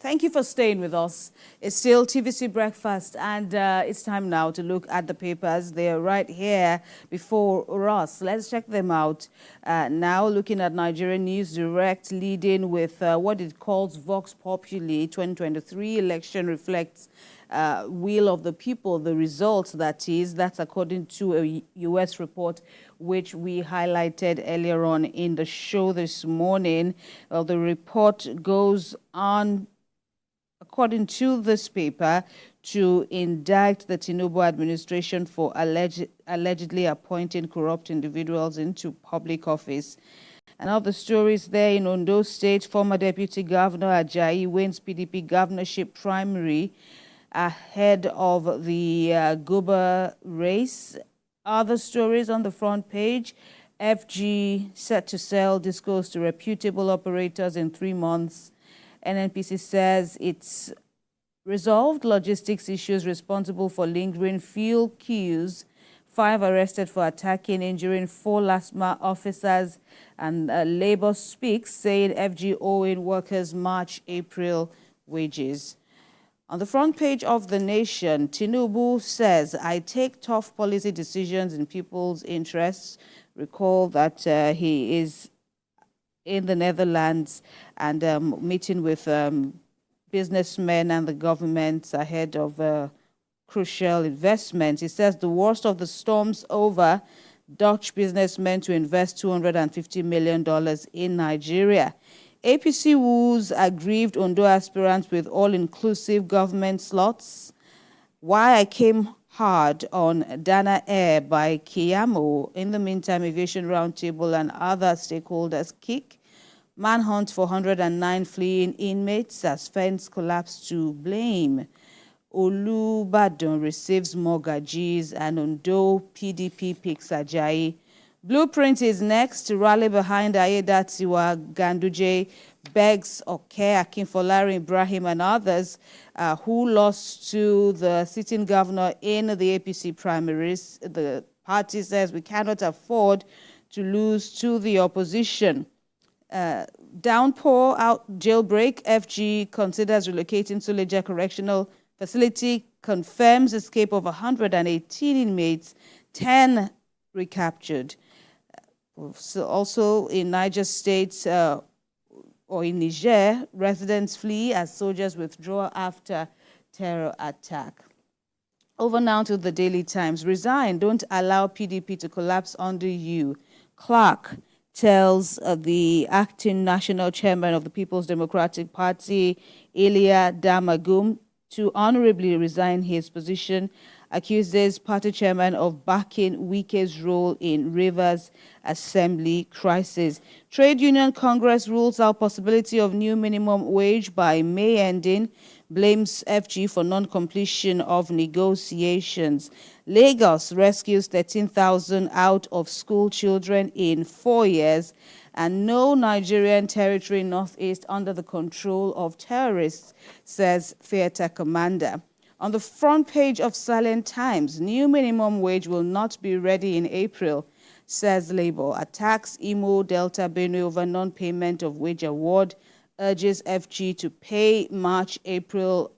Thank you for staying with us. It's still TVC Breakfast, and it's time now to look at the papers. They're right here before us. Let's check them out. Now, looking at Nigerian News Direct, leading with what it calls Vox Populi 2023 election reflects will of the people, the results, that's according to a U.S. report which we highlighted earlier on in the show this morning. The report goes on, according to this paper, to indict the Tinubu administration for allegedly appointing corrupt individuals into public office. And all the stories there in Ondo State, former Deputy Governor Ajayi wins PDP governorship primary ahead of the Guba race. Other stories on the front page: FG set to sell discos to reputable operators in 3 months. NNPC says it's resolved logistics issues responsible for lingering fuel queues. 5 arrested for attacking, injuring 4 LASTMA officers. And Labour speaks, saying FG owing workers March, April wages. On the front page of The Nation, Tinubu says, I take tough policy decisions in people's interests. Recall that he is in the Netherlands and meeting with businessmen and the government ahead of crucial investments. He says the worst of the storm's over. Dutch businessmen to invest $250 million in Nigeria. APC woos aggrieved Ondo aspirants with all-inclusive government slots. Why I came hard on Dana Air by Kiyamo. In the meantime, Aviation Roundtable and other stakeholders kick. Manhunt for 109 fleeing inmates as fence collapse to blame. Olubadan receives mortgagees and Ondo PDP picks Ajayi. Blueprint is next to rally behind Ayedatiwa. Ganduje begs Oke, Akinfolari, Ibrahim and others who lost to the sitting governor in the APC primaries. The party says we cannot afford to lose to the opposition. Downpour out jailbreak. FG considers relocating Suleja Correctional Facility. Confirms escape of 118 inmates, 10 recaptured. So also in Niger State or in Niger, residents flee as soldiers withdraw after terror attack. Over now to the Daily Times. Resign, don't allow PDP to collapse under you. Clerk tells the acting national chairman of the People's Democratic Party, Damagum, to honorably resign his position. Accuses party chairman of backing Wike's role in Rivers Assembly crisis. Trade Union Congress rules out possibility of new minimum wage by May ending. Blames FG for non-completion of negotiations. Lagos rescues 13,000 out of school children in 4 years. And no Nigerian territory northeast under the control of terrorists, says theater commander. On the front page of Silent Times, new minimum wage will not be ready in April, says Labour. Attacks Imo, Delta, Benue over non-payment of wage award. Urges FG to pay March, April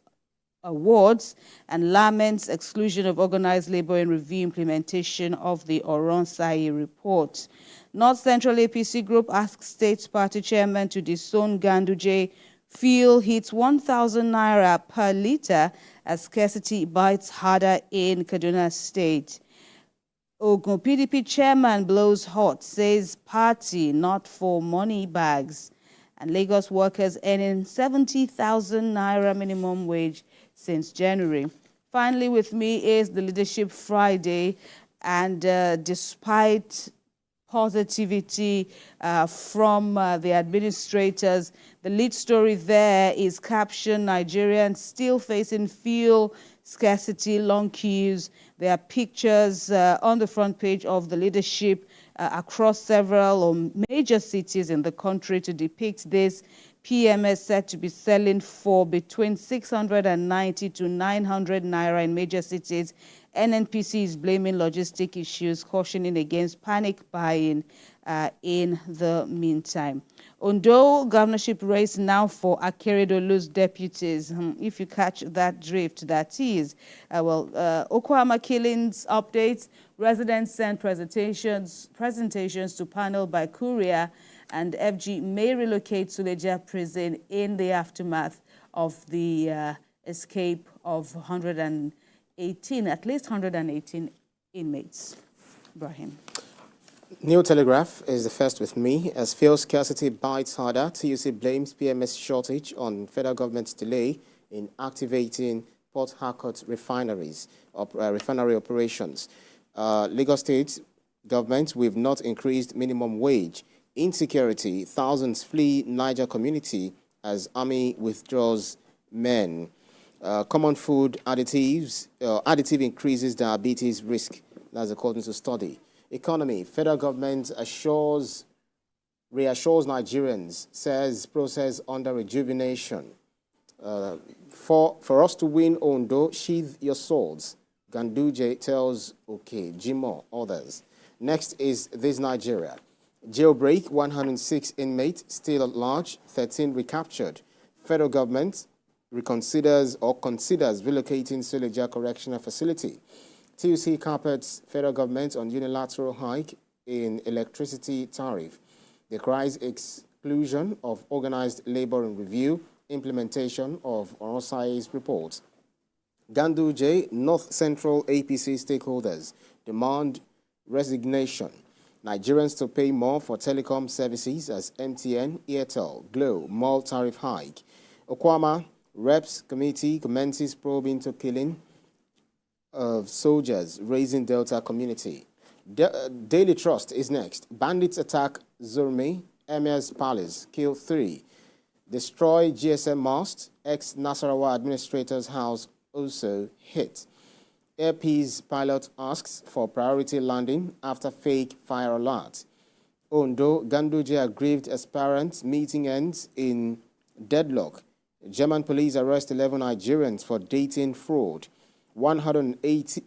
awards, and laments exclusion of organized labor in review implementation of the Oronsai report. North Central APC Group asks State Party Chairman to disown Ganduje. Fuel hits 1,000 naira per litre as scarcity bites harder in Kaduna State. Ogun PDP Chairman blows hot, says party not for money bags. And Lagos workers earning 70,000 naira minimum wage since January. Finally, with me is the Leadership Friday, and despite positivity from the administrators, the lead story there is captioned, Nigerians still facing fuel scarcity, long queues. There are pictures on the front page of the Leadership across several or major cities in the country to depict this. PMS said to be selling for between 690 to 900 naira in major cities. NNPC is blaming logistic issues, cautioning against panic buying in the meantime. Ondo governorship race now for Akeredolu's deputies. If you catch that drift, that is. Okwama killings updates. Residents send presentations to panel by courier, and FG may relocate to Suleja prison in the aftermath of the escape of 118, at least 118 inmates. Ibrahim. New Telegraph is the first with me. As fuel scarcity bites harder, TUC blames PMS shortage on federal government's delay in activating Port Harcourt refinery operations. Lagos State government, we've not increased minimum wage. Insecurity, thousands flee Niger community as army withdraws men. Common food additives, additive increases diabetes risk. That's according to study. Economy, federal government reassures Nigerians, says process under rejuvenation. For us to win Ondo, sheathe your swords. Ganduje tells Jimo, others. Next is this Nigeria. Jailbreak, 106 inmates still at large, 13 recaptured. Federal government considers relocating Suleja Correctional Facility. TUC carpets federal government on unilateral hike in electricity tariff. Decries exclusion of organized labor and review, implementation of Orosai's report. Ganduje, North Central APC stakeholders demand resignation. Nigerians to pay more for telecom services as MTN, Airtel, Glo, mall tariff hike. Okwama, Reps Committee commences probe into killing of soldiers raising Delta community. Daily Trust is next. Bandits attack Zurmi, Emir's Palace, kill 3. Destroy GSM mast, ex-Nasarawa administrator's house also hit. Air Peace pilot asks for priority landing after fake fire alert. Ondo, Ganduje aggrieved aspirants, meeting ends in deadlock. German police arrest 11 Nigerians for dating fraud. 108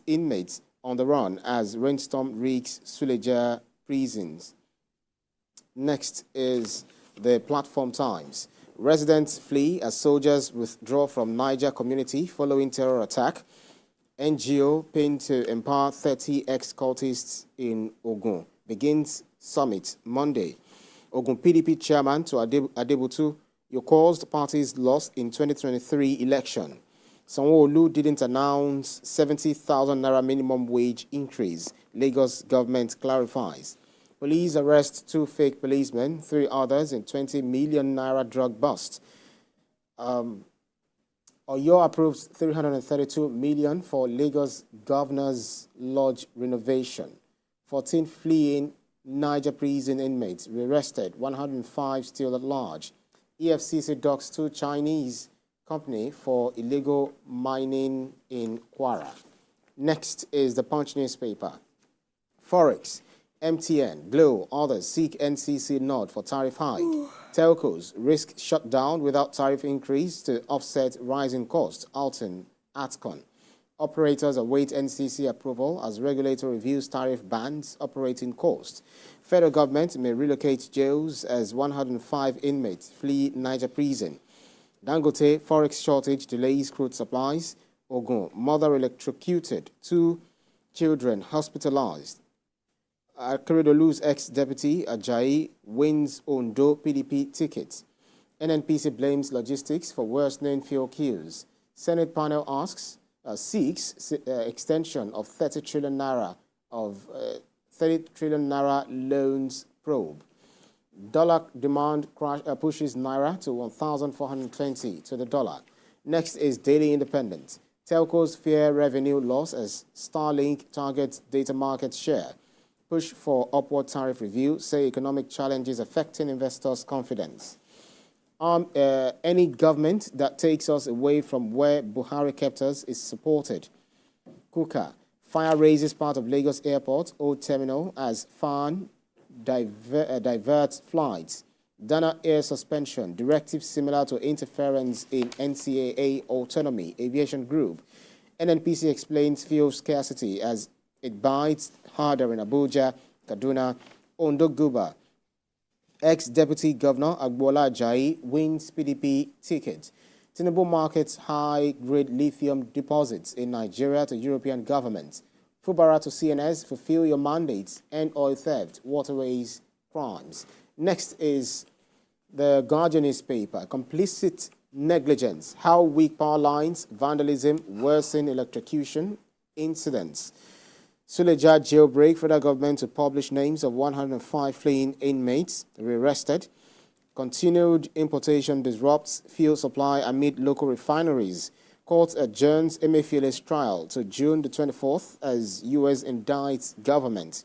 inmates on the run as rainstorm wreaks Suleja prisons. Next is the Platform Times. Residents flee as soldiers withdraw from Niger community following terror attack. NGO pinned to empower 30 ex-cultists in Ogun. Begins summit Monday. Ogun PDP chairman to Adebutu, you caused party's loss in 2023 election. Sanwo-Olu didn't announce 70,000 naira minimum wage increase. Lagos government clarifies. Police arrest 2 fake policemen, 3 others in 20 million naira drug bust. Oyo approves 332 million for Lagos Governor's Lodge renovation. 14 fleeing Niger prison inmates arrested, 105 still at large. EFCC docks 2 Chinese company for illegal mining in Kwara. Next is the Punch newspaper. Forex, MTN, Glo, others seek NCC nod for tariff hike. Telcos risk shutdown without tariff increase to offset rising costs. Alton, Atcon. Operators await NCC approval as regulator reviews tariff bans operating costs. Federal government may relocate jails as 105 inmates flee Niger prison. Dangote, forex shortage delays crude supplies. Ogun, mother electrocuted, 2 children hospitalized. Akeredolu's ex-deputy Ajayi wins Ondo PDP ticket. NNPC blames logistics for worsening fuel queues. Senate panel seeks extension of 30 trillion naira loans probe. Dollar demand crash pushes naira to 1,420 to the dollar. Next is Daily Independent. Telcos fear revenue loss as Starlink targets data market share. Push for upward tariff review, say economic challenges affecting investors' confidence. Any government that takes us away from where Buhari kept us is supported. Kuka, fire raises part of Lagos Airport, Old Terminal as FAN diverts flights. Dana air suspension, directive similar to interference in NCAA autonomy, aviation group. NNPC explains fuel scarcity as it bites harder in Abuja, Kaduna, Ondo Guba. Ex-Deputy Governor Agbola Ajayi wins PDP ticket. Tinubu markets high-grade lithium deposits in Nigeria to European governments. Fubara to CNS, fulfill your mandates, end oil theft, waterways crimes. Next is the Guardian newspaper, complicit negligence, how weak power lines, vandalism, worsen electrocution incidents. Suleja jailbreak, federal government to publish names of 105 fleeing inmates rearrested. Continued importation disrupts fuel supply amid local refineries. Court adjourns Emefiele's trial to June the 24th as U.S. indicts government.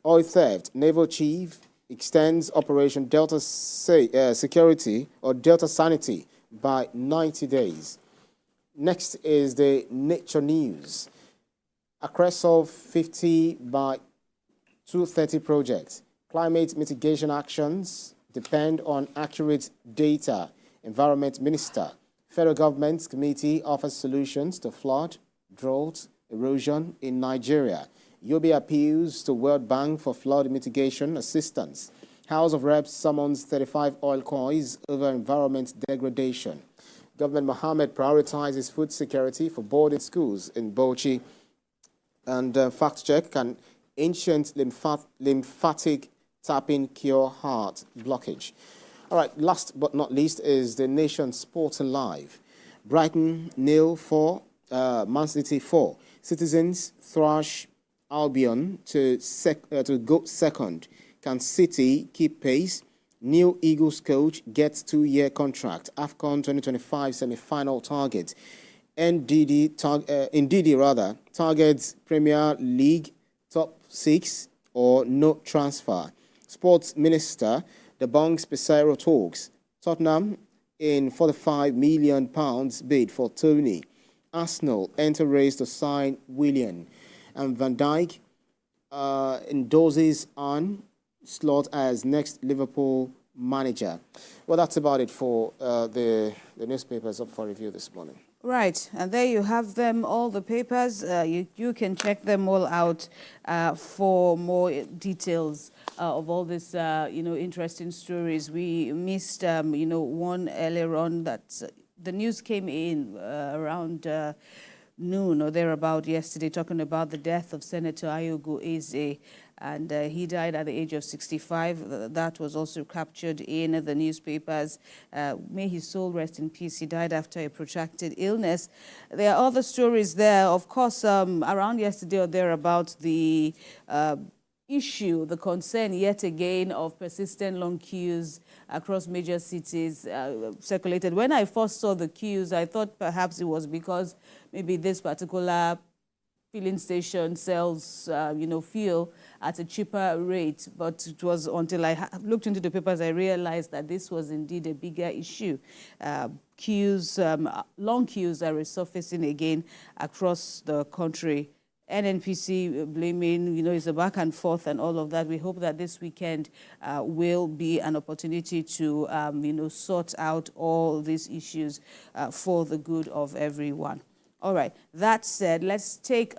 Oil theft, naval chief extends Operation Delta Security or Delta Sanity by 90 days. Next is the Nature News. Acresol 50 by 230 project. Climate mitigation actions depend on accurate data. Environment Minister. Federal Government Committee offers solutions to flood, drought, erosion in Nigeria. Yobe appeals to World Bank for flood mitigation assistance. House of Reps summons 35 oil coins over environment degradation. Government Mohammed prioritizes food security for boarding schools in Bauchi. And fact check, can ancient lymphatic tapping cure heart blockage? All right, last but not least is the Nation Sports Live. Brighton 0-4, Man City 4. Citizens thrash Albion to go second. Can City keep pace? New Eagles coach gets 2-year contract. AFCON 2025 semi-final target. Ndidi targets Premier League top 6 or no transfer. Sports Minister debunks Pesero talks. Tottenham in £45 million bid for Tony. Arsenal enter race to sign Willian. And Van Dijk endorses on slot as next Liverpool manager. Well, that's about it for the newspapers up for review this morning. Right, and there you have them, all the papers. You can check them all out for more details of all this, interesting stories. We missed, one earlier on that the news came in around noon or thereabout yesterday, talking about the death of Senator Ayogu Eze. And he died at the age of 65. That was also captured in the newspapers. May his soul rest in peace. He died after a protracted illness. There are other stories there. Of course, around yesterday or thereabout, the issue, the concern yet again of persistent long queues across major cities circulated. When I first saw the queues, I thought perhaps it was because maybe this particular filling station sells, fuel at a cheaper rate. But it was until I looked into the papers, I realized that this was indeed a bigger issue. Queues, long queues are resurfacing again across the country. NNPC blaming, it's a back and forth and all of that. We hope that this weekend will be an opportunity to, sort out all these issues for the good of everyone. All right, that said, let's take